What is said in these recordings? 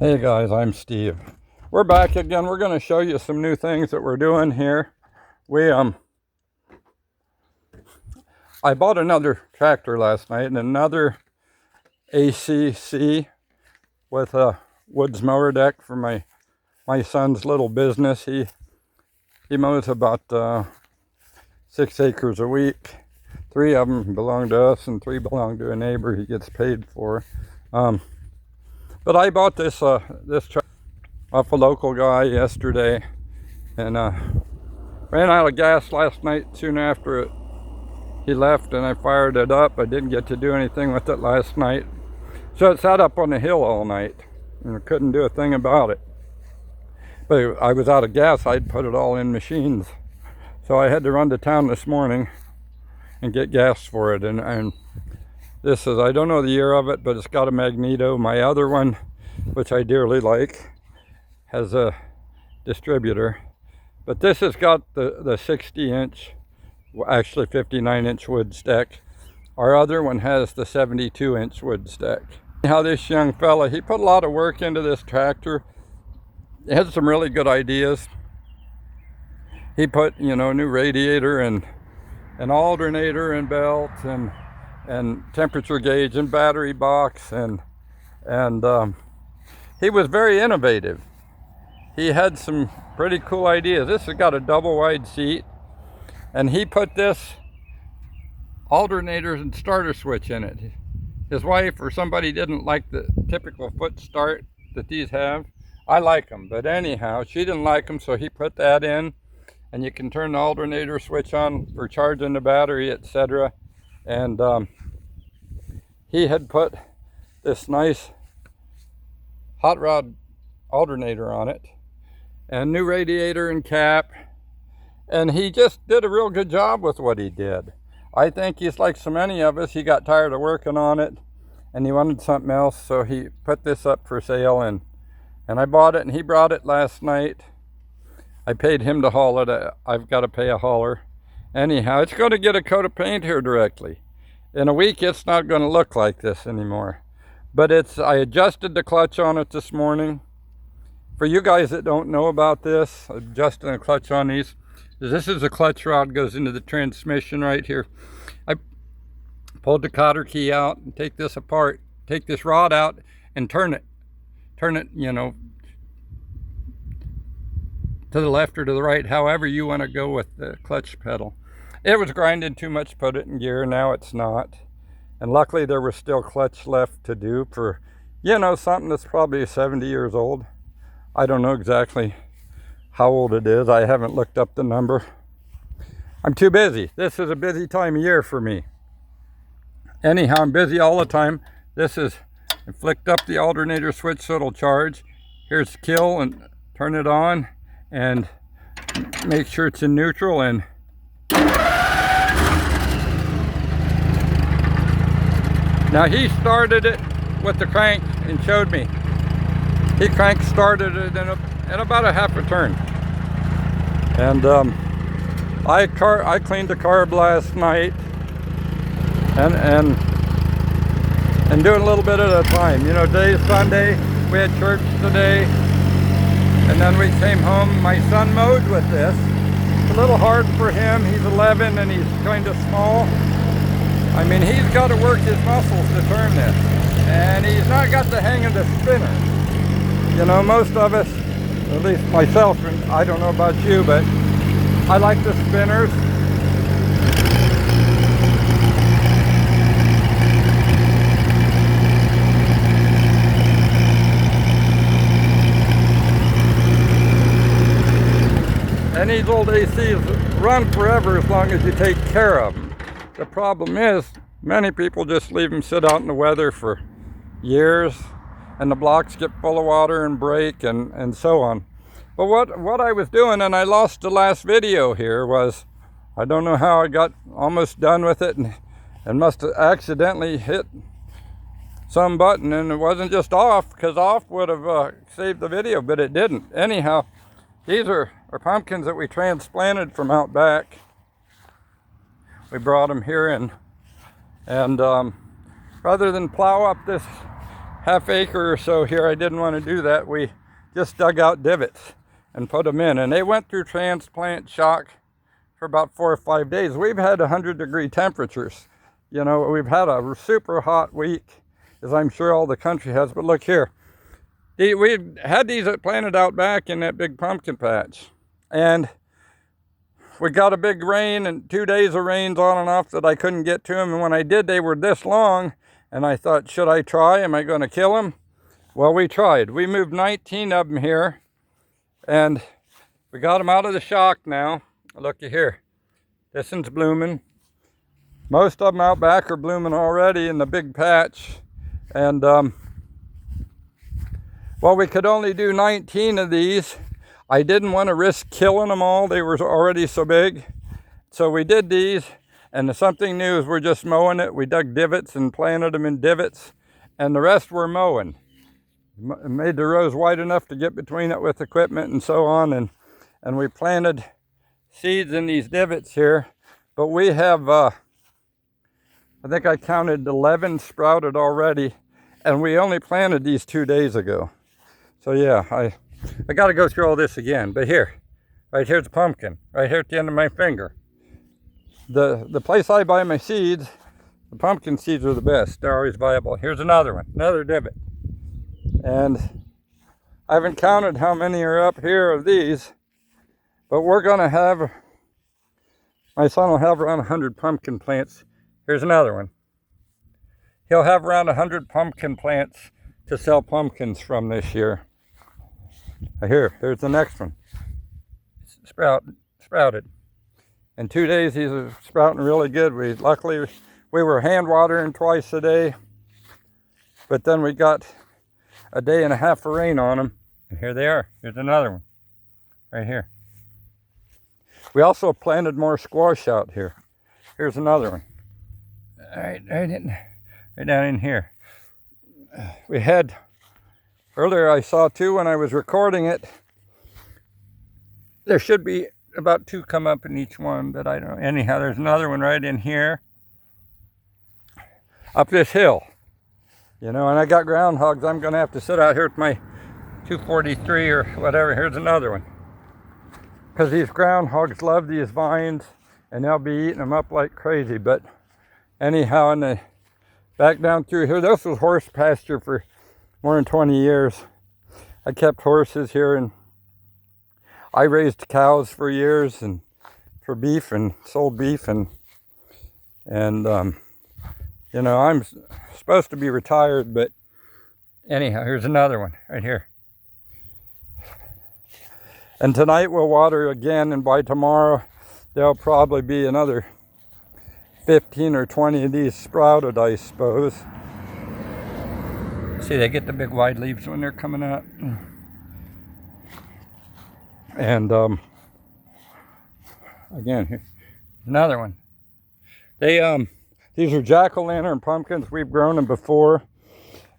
Hey guys, I'm Steve. We're back again. We're going to show you some new things that we're doing here. I bought another tractor last night and another ACC with a woods mower deck for my son's little business. He mows about 6 acres a week. 3 of them belong to us and 3 belong to a neighbor he gets paid for. But I bought this tractor off a local guy yesterday, and ran out of gas last night soon after he left, and I fired it up. I didn't get to do anything with it last night, so it sat up on the hill all night and I couldn't do a thing about it. But I was out of gas. I'd put it all in machines, so I had to run to town this morning and get gas for it. And this is, I don't know the year of it, but it's got a magneto. My other one, which I dearly like, has a distributor, but this has got the 60-inch, actually 59-inch wood stack. Our other one has the 72-inch wood stack. How this young fella, he put a lot of work into this tractor. He had some really good ideas. He put, new radiator and an alternator and belt and temperature gauge and battery box, and he was very innovative. He had some pretty cool ideas. This has got a double wide seat, and he put this alternator and starter switch in it. His wife or somebody didn't like the typical foot start that these have. I like them, but anyhow, she didn't like them, so he put that in, and you can turn the alternator switch on for charging the battery, etc. And he had put this nice hot rod alternator on it, and new radiator and cap, and he just did a real good job with what he did. I think he's like so many of us. He got tired of working on it and he wanted something else, so he put this up for sale, and I bought it, and he brought it last night. I paid him to haul it. I've got to pay a hauler. Anyhow, it's going to get a coat of paint here directly. In a week, it's not going to look like this anymore. But I adjusted the clutch on it this morning. For you guys that don't know about this, adjusting the clutch on these, this is the clutch rod, goes into the transmission right here. I pulled the cotter key out and take this apart, take this rod out and turn it, to the left or to the right, however you want to go with the clutch pedal. It was grinding too much to put it in gear. Now it's not. And luckily there was still clutch left to do for, something that's probably 70 years old. I don't know exactly how old it is. I haven't looked up the number. I'm too busy. This is a busy time of year for me. Anyhow, I'm busy all the time. I flicked up the alternator switch so it'll charge. Here's kill and turn it on and make sure it's in neutral. And now he started it with the crank and showed me. He crank started it in about a half a turn. And I cleaned the carb last night and doing a little bit at a time. Today's Sunday. We had church today, and then we came home. My son mowed with this. It's a little hard for him. He's 11 and he's kind of small. I mean, he's got to work his muscles to turn this, and he's not got the hang of the spinner. Most of us, at least myself, and I don't know about you, but I like the spinners. And these old ACs run forever as long as you take care of them. The problem is, many people just leave them sit out in the weather for years, and the blocks get full of water and break and so on. But what I was doing, and I lost the last video here, was I don't know how I got almost done with it and must have accidentally hit some button, and it wasn't just off, because off would have saved the video, but it didn't. Anyhow, these are pumpkins that we transplanted from out back. We brought them here in, and rather than plow up this half acre or so here, I didn't want to do that. We just dug out divots and put them in, and they went through transplant shock for about 4 or 5 days. We've had 100-degree temperatures. You know, we've had a super hot week, as I'm sure all the country has. But look here, we had these planted out back in that big pumpkin patch, and we got a big rain and 2 days of rains on and off that I couldn't get to them. And when I did, they were this long, and I thought, should I try? Am I going to kill them? Well, we tried. We moved 19 of them here, and we got them out of the shock now. Looky here. This one's blooming. Most of them out back are blooming already in the big patch. And, well, we could only do 19 of these. I didn't want to risk killing them all. They were already so big. So we did these. And something new is we're just mowing it. We dug divots and planted them in divots. And the rest we're mowing. Made the rows wide enough to get between it with equipment and so on. And we planted seeds in these divots here. But we have, I think I counted 11 sprouted already. And we only planted these 2 days ago. So yeah, I got to go through all this again. But here, right here's a pumpkin. Right here at the end of my finger. The place I buy my seeds, the pumpkin seeds are the best. They're always viable. Here's another one, another divot. And I haven't counted how many are up here of these, but we're going to have, my son will have around 100 pumpkin plants. Here's another one. He'll have around 100 pumpkin plants to sell pumpkins from this year. Here, there's the next one. Sprouted. In 2 days, he's sprouting really good. Luckily, we were hand watering twice a day, but then we got a day and a half of rain on them, and here they are. Here's another one, right here. We also planted more squash out here. Here's another one. Right down in here. We had, earlier I saw two when I was recording it. There should be about 2 come up in each one, but I don't know. Anyhow, there's another one right in here. Up this hill. You know, and I got groundhogs. I'm going to have to sit out here with my 243 or whatever. Here's another one. Because these groundhogs love these vines, and they'll be eating them up like crazy. But anyhow, in the back down through here, this was horse pasture for more than 20 years. I kept horses here, and I raised cows for years, and for beef, and sold beef, and you know, I'm supposed to be retired, but anyhow, here's another one right here. And tonight we'll water again, and by tomorrow there'll probably be another 15 or 20 of these sprouted, I suppose. See, they get the big wide leaves when they're coming up. And again, here's another one. These are jack-o'-lantern pumpkins. We've grown them before,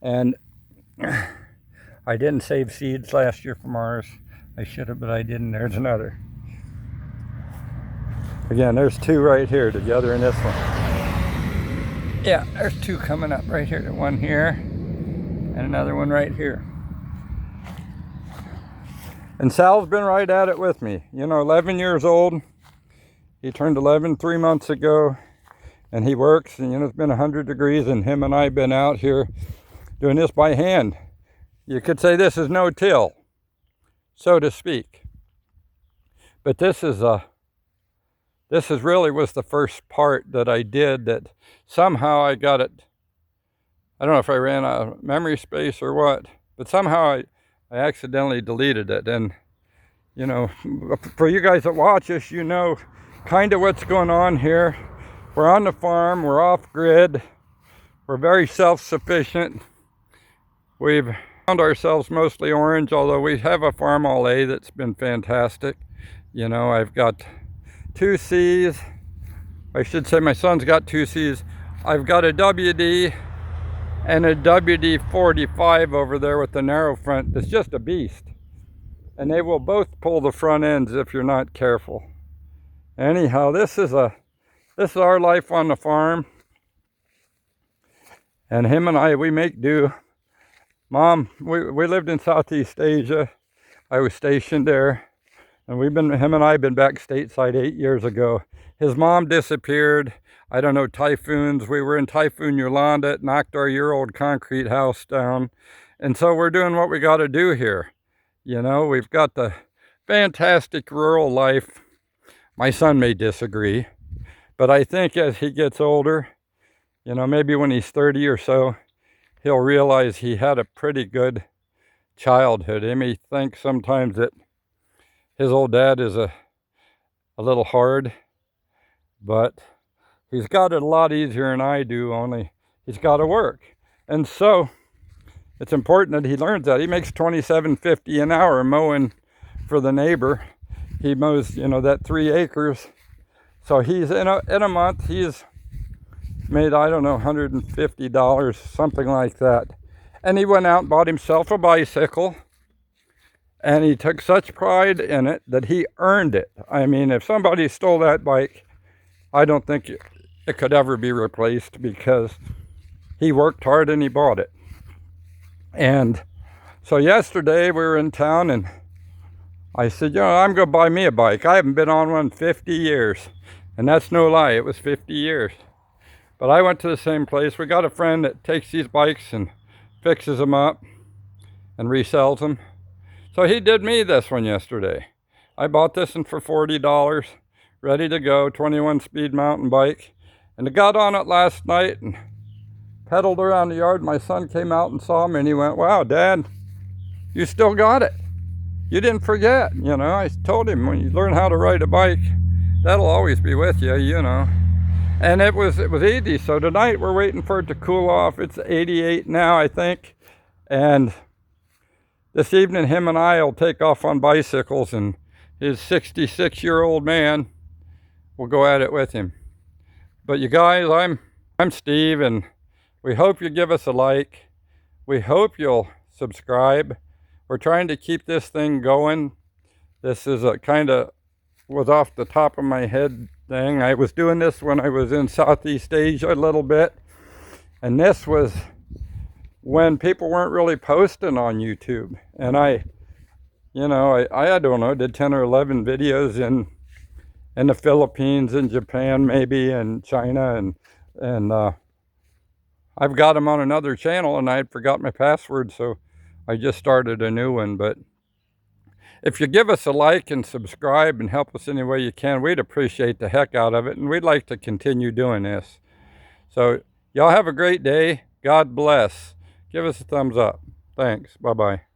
and I didn't save seeds last year from ours. I should have, but I didn't. There's another. Again, there's 2 right here together in this one. Yeah, there's 2 coming up right here. One here, and another one right here. And Sal's been right at it with me. You know, 11 years old. He turned 11 3 months ago. And he works, and you know, it's been 100 degrees, and him and I have been out here doing this by hand. You could say this is no-till, so to speak. But this really was the first part that I did that somehow I got it. I don't know if I ran out of memory space or what, but somehow I accidentally deleted it. And, you know, for you guys that watch us, you know kind of what's going on here. We're on the farm, we're off-grid, we're very self-sufficient. We've found ourselves mostly orange, although we have a farm all A that's been fantastic. You know, I've got 2 C's. I should say my son's got 2 C's. I've got a WD and a WD-45 over there with the narrow front. It's just a beast. And they will both pull the front ends if you're not careful. Anyhow, this is our life on the farm. And him and I, we make do. Mom, we lived in Southeast Asia. I was stationed there. And him and I have been back stateside 8 years ago. His mom disappeared. I don't know, typhoons. We were in Typhoon Yolanda. It knocked our year-old concrete house down. And so we're doing what we got to do here. You know, we've got the fantastic rural life. My son may disagree, but I think as he gets older, you know, maybe when he's 30 or so, he'll realize he had a pretty good childhood. He may think sometimes that his old dad is a little hard, but he's got it a lot easier than I do, only he's got to work. And so it's important that he learns that. He makes $27.50 an hour mowing for the neighbor. He mows, you know, that 3 acres. So he's in a month, he's made, I don't know, $150, something like that. And he went out and bought himself a bicycle. And he took such pride in it that he earned it. I mean, if somebody stole that bike, I don't think it could ever be replaced, because he worked hard and he bought it. And so yesterday we were in town and I said, you know, I'm going to buy me a bike. I haven't been on one in 50 years. And that's no lie, it was 50 years. But I went to the same place. We got a friend that takes these bikes and fixes them up and resells them. So he did me this one yesterday. I bought this one for $40, ready to go, 21-speed mountain bike. And I got on it last night and pedaled around the yard. My son came out and saw me and he went, wow, Dad, you still got it. You didn't forget, you know. I told him, when you learn how to ride a bike, that'll always be with you, you know. And it was easy. So tonight we're waiting for it to cool off. It's 88 now, I think. And this evening, him and I will take off on bicycles, and his 66-year-old man will go at it with him. But you guys, I'm Steve, and we hope you give us a like. We hope you'll subscribe. We're trying to keep this thing going. This is a kind of was off the top of my head thing. I was doing this when I was in Southeast Asia a little bit, and this was when people weren't really posting on YouTube. And I don't know, did 10 or 11 videos in the Philippines, in Japan maybe, and China, and I've got them on another channel and I had forgot my password, so I just started a new one. But if you give us a like and subscribe and help us any way you can, we'd appreciate the heck out of it, and we'd like to continue doing this. So y'all have a great day. God bless. Give us a thumbs up. Thanks. Bye-bye.